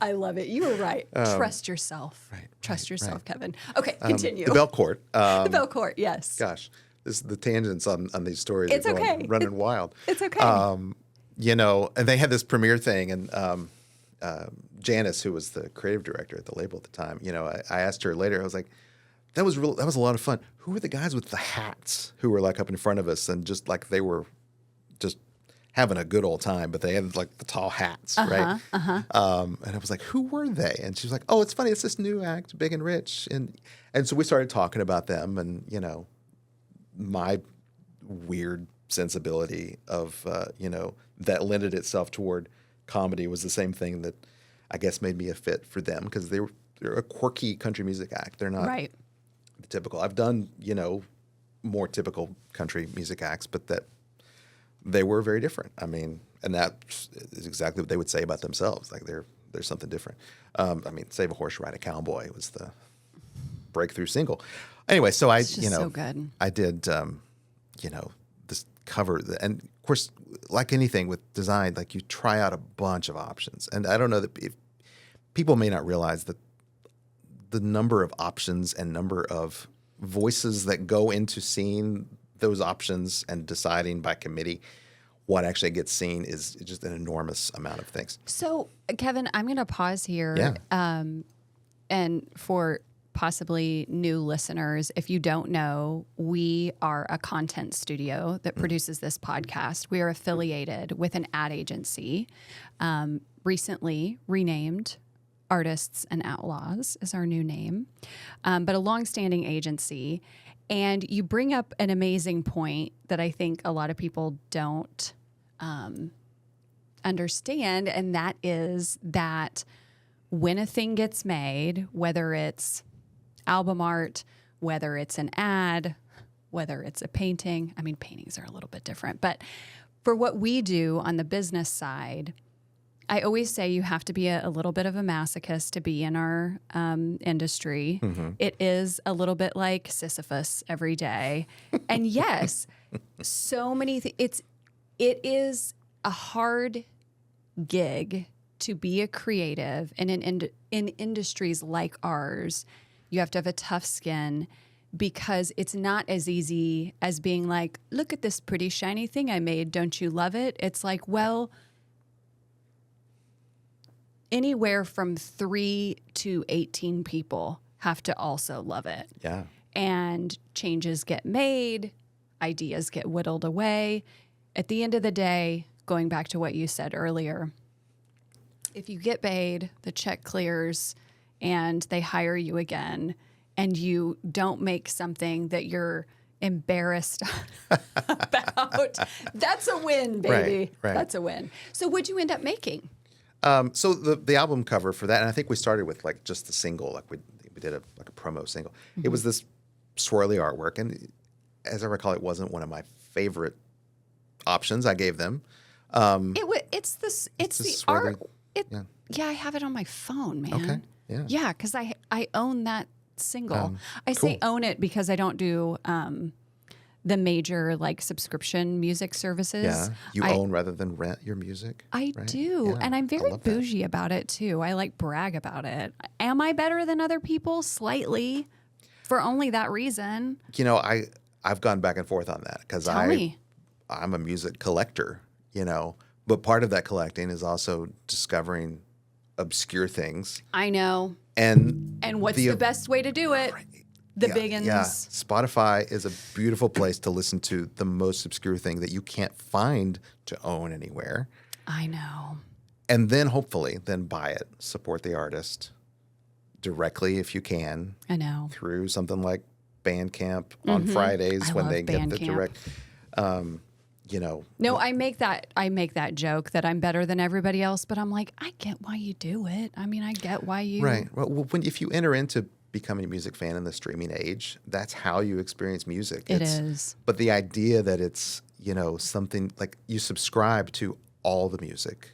S1: I love it. You were right. Trust yourself. Trust yourself, Kevin. Okay, continue.
S3: The Belcourt.
S1: The Belcourt. Yes.
S3: Gosh, the tangents on these stories
S1: It's
S3: are going,
S1: okay.
S3: running wild.
S1: It's okay.
S3: And they had this premiere thing, and Janice, who was the creative director at the label at the time, I asked her later. I was like, that was a lot of fun. Who were the guys with the hats who were like up in front of us and just like they were just having a good old time, but they had like the tall hats, right? And I was like, who were they? And she was like, oh, it's funny. It's this new act, Big and Rich. And so we started talking about them, and my weird sensibility of that lended itself toward comedy was the same thing that I guess made me a fit for them, because they're a quirky country music act. They're not
S1: Right.
S3: the typical. I've done more typical country music acts, but that they were very different. I mean, and that is exactly what they would say about themselves. Like there's something different. Save a Horse, Ride a Cowboy was the breakthrough single. Anyway, so
S1: It's just so good.
S3: I did, this cover, and of course, like anything with design, like you try out a bunch of options. And I don't know that people may not realize that the number of options and number of voices that go into seeing those options and deciding by committee what actually gets seen is just an enormous amount of things.
S1: So, Kevin, I'm going to pause here.
S3: Yeah.
S1: And for possibly new listeners, if you don't know, we are a content studio that produces this podcast. We are affiliated with an ad agency, recently renamed Artists and Outlaws is our new name, but a longstanding agency. And you bring up an amazing point that I think a lot of people don't understand, and that is that when a thing gets made, whether it's album art, whether it's an ad, whether it's a painting, paintings are a little bit different, but for what we do on the business side, I always say you have to be a little bit of a masochist to be in our industry.
S3: Mm-hmm.
S1: It is a little bit like Sisyphus every day. And yes, so many it is a hard gig to be a creative in industries like ours. You have to have a tough skin, because it's not as easy as being like, look at this pretty shiny thing I made. Don't you love it? It's like, well, anywhere from 3 to 18 people have to also love it.
S3: Yeah.
S1: And changes get made, ideas get whittled away. At the end of the day, going back to what you said earlier, if you get paid, the check clears, and they hire you again, and you don't make something that you're embarrassed about, that's a win, baby.
S3: Right.
S1: That's a win. So what'd you end up making?
S3: So the album cover for that, and I think we started with like just the single, like we did a promo single. It was this swirly artwork, and as I recall, it wasn't one of my favorite options I gave them.
S1: It's the
S3: swirly-
S1: art.
S3: yeah.
S1: Yeah, I have it on my phone, man.
S3: Okay, yeah.
S1: Yeah, because I own that single. I say
S3: cool.
S1: own it because I don't do the major like subscription music services.
S3: Yeah, you
S1: I
S3: own rather than rent your music.
S1: I
S3: right?
S1: do,
S3: Yeah,
S1: and I'm
S3: I
S1: very
S3: love that.
S1: bougie about it too. I like brag about it. Am I better than other people? Slightly, for only that reason.
S3: You know, I've gone back and forth on that because
S1: Tell me.
S3: I'm a music collector. You know, but part of that collecting is also discovering obscure things.
S1: I know.
S3: And
S1: what's the best way to do it? The big uns.
S3: Yeah, Spotify is a beautiful place to listen to the most obscure thing that you can't find to own anywhere.
S1: I know.
S3: And then hopefully then buy it, support the artist directly if you can
S1: I know.
S3: through something like Bandcamp on Fridays
S1: I
S3: when
S1: love
S3: they get the
S1: Bandcamp.
S3: direct you know.
S1: No, I make that joke that I'm better than everybody else, but I'm like, I get why you do it. I mean, I get why you
S3: Right. Well, if you enter into becoming a music fan in the streaming age, that's how you experience music.
S1: It is.
S3: But the idea that it's, you know, something like you subscribe to all the music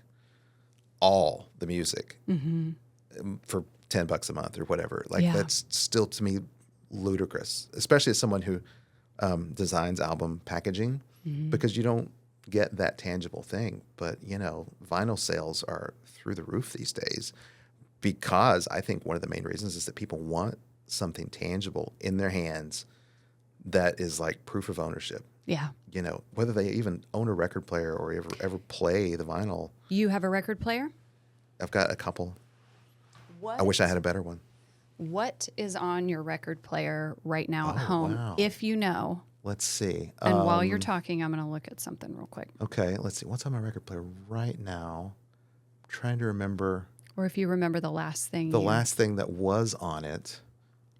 S3: for $10 a month or whatever. Like
S1: Yeah.
S3: that's still to me ludicrous, especially as someone who designs album packaging, because you don't get that tangible thing. But, you know, vinyl sales are through the roof these days because I think one of the main reasons is that people want something tangible in their hands that is like proof of ownership.
S1: Yeah.
S3: You know, whether they even own a record player or ever play the vinyl.
S1: You have a record player?
S3: I've got a couple.
S1: What?
S3: I wish I had a better one.
S1: What is on your record player right now at
S3: Oh,
S1: home,
S3: wow.
S1: if you know?
S3: Let's see.
S1: And while you're talking, I'm going to look at something real quick.
S3: Okay, let's see. What's on my record player right now? I'm trying to remember.
S1: Or if you remember the last thing.
S3: The last thing that was on it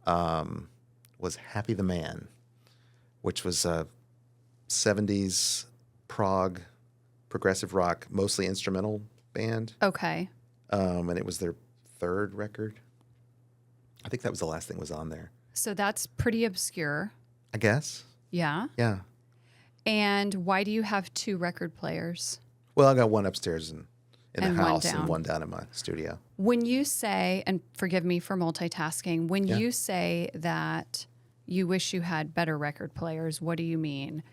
S3: was Happy the Man, which was a 70s prog progressive rock, mostly instrumental band.
S1: Okay.
S3: And it was their third record. I think that was the last thing was on there.
S1: So that's pretty obscure.
S3: I guess.
S1: Yeah.
S3: Yeah.
S1: And why do you have two record players?
S3: Well, I got one upstairs in
S1: And
S3: the
S1: one
S3: house
S1: down.
S3: and one down in my studio.
S1: When you say, and forgive me for multitasking, when
S3: Yeah.
S1: you say that you wish you had better record players, what do you mean?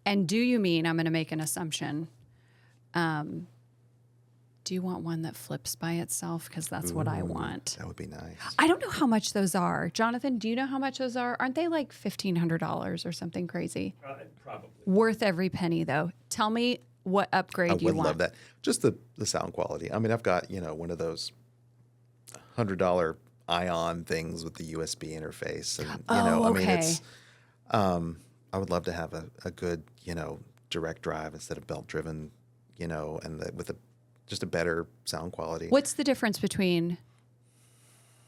S1: And do you mean, I'm going to make an assumption, do you want one that flips by itself? Because that's what I want.
S3: That would be nice.
S1: I don't know how much those are. Jonathan, do you know how much those are? Aren't they like $1,500 or something crazy?
S2: Probably.
S1: Worth every penny, though. Tell me what upgrade
S3: I
S1: you
S3: would
S1: want.
S3: love that. Just the sound quality. I mean, I've got, you know, one of those $100 Ion things with the USB interface. And, you know, I mean,
S1: okay.
S3: it's, I would love to have a good, you know, direct drive instead of belt driven, you know, and with just a better sound quality.
S1: What's the difference between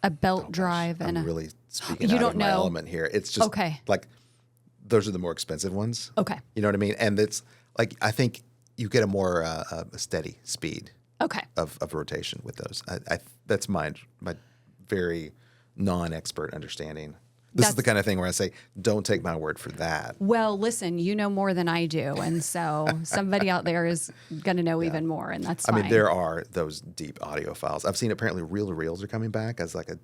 S1: a belt drive and
S3: I'm
S1: a...
S3: really speaking
S1: You
S3: out
S1: don't
S3: of my
S1: know?
S3: element here. It's just
S1: Okay.
S3: like, those are the more expensive ones.
S1: Okay.
S3: You know what I mean? And it's like, I think you get a more a steady speed
S1: Okay.
S3: of rotation with those. That's my very non-expert understanding. This is the kind of thing where I say, don't take my word for that.
S1: Well, listen, you know more than I do. And so somebody out there is going to know even more, and that's
S3: I
S1: fine.
S3: mean, there are those deep audio files. I've seen apparently reel-to-reels are coming back as like a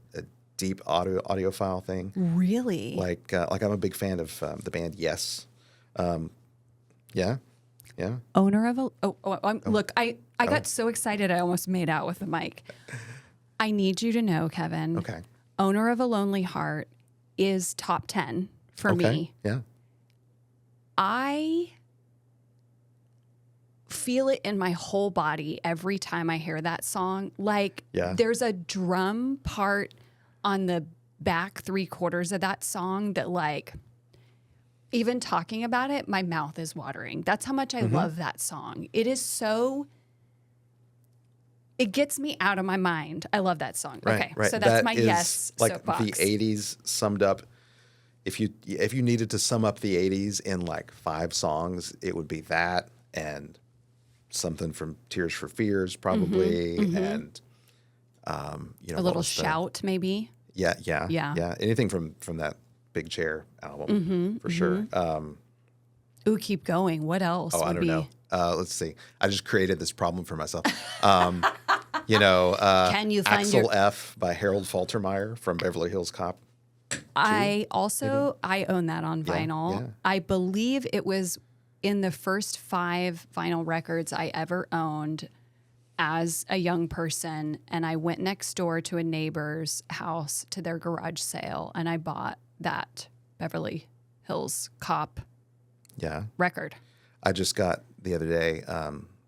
S3: deep audio file thing.
S1: Really?
S3: Like I'm a big fan of the band Yes. Yeah.
S1: Owner of a... Look, I got so excited I almost made out with the mic. I need you to know, Kevin.
S3: Okay.
S1: Owner of a Lonely Heart is top 10 for me.
S3: Yeah.
S1: I feel it in my whole body every time I hear that song. Like there's a drum part on the back 3/4 of that song that like, even talking about it, my mouth is watering. That's how much I love that song. It is so... It gets me out of my mind. I love that song.
S3: Right,
S1: okay,
S3: right.
S1: so that's
S3: That
S1: my
S3: is
S1: yes
S3: like
S1: soapbox.
S3: the 80s summed up. If you needed to sum up the 80s in like 5 songs, it would be that and something from Tears for Fears, probably, and
S1: A little shout, maybe.
S3: Yeah. Anything from that Big Chair album, for sure.
S1: Ooh, keep going. What else?
S3: Oh,
S1: would
S3: I don't
S1: be...
S3: know. Let's see. I just created this problem for myself.
S1: Can you find
S3: Axel F by Harold Faltermeyer from Beverly Hills Cop.
S1: I own that on vinyl.
S3: yeah.
S1: I believe it was in the first 5 vinyl records I ever owned as a young person. And I went next door to a neighbor's house to their garage sale, and I bought that Beverly Hills Cop record.
S3: I just got the other day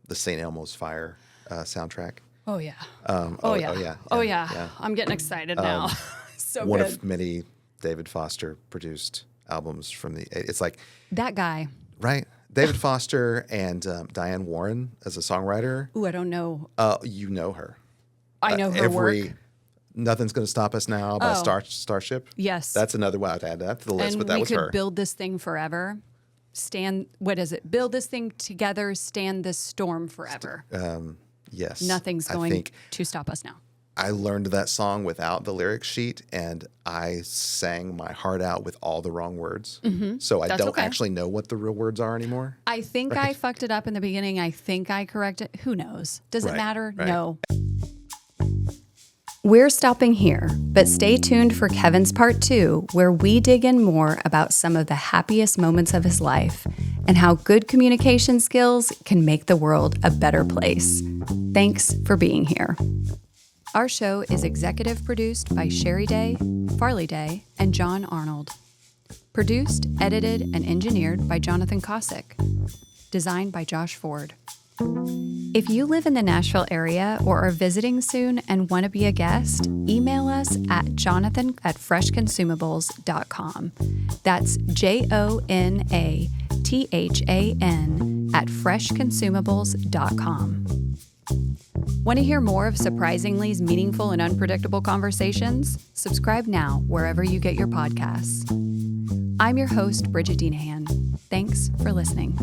S3: the St. Elmo's Fire soundtrack.
S1: Oh, yeah.
S3: Oh, yeah.
S1: I'm getting excited now. So
S3: One
S1: good.
S3: of many David Foster produced albums from it's like
S1: That guy.
S3: right. David Foster and Diane Warren as a songwriter.
S1: Ooh, I don't know.
S3: You know her.
S1: I know her work.
S3: Nothing's Gonna Stop Us Now by Starship.
S1: Yes.
S3: That's another one I'd add that to the list,
S1: And
S3: but that
S1: we
S3: was
S1: could
S3: her.
S1: build this thing forever. What is it? Build this thing together, stand this storm forever.
S3: Yes.
S1: Nothing's
S3: I
S1: going
S3: think
S1: to stop us now.
S3: I learned that song without the lyric sheet, and I sang my heart out with all the wrong words. So I
S1: That's
S3: don't
S1: okay.
S3: actually know what the real words are anymore.
S1: I think I fucked it up in the beginning. I think I corrected. Who knows? Does it
S3: Right,
S1: matter?
S3: right.
S1: No. We're stopping here, but stay tuned for Kevin's part 2, where we dig in more about some of the happiest moments of his life and how good communication skills can make the world a better place. Thanks for being here. Our show is executive produced by Sherry Day, Farley Day, and John Arnold. Produced, edited, and engineered by Jonathan Kosick. Designed by Josh Ford. If you live in the Nashville area or are visiting soon and want to be a guest, email us at jonathan@freshconsumables.com. That's JONATHAN@freshconsumables.com. Want to hear more of Surprisingly's meaningful and unpredictable conversations? Subscribe now wherever you get your podcasts. I'm your host, Bridget Deanahan. Thanks for listening.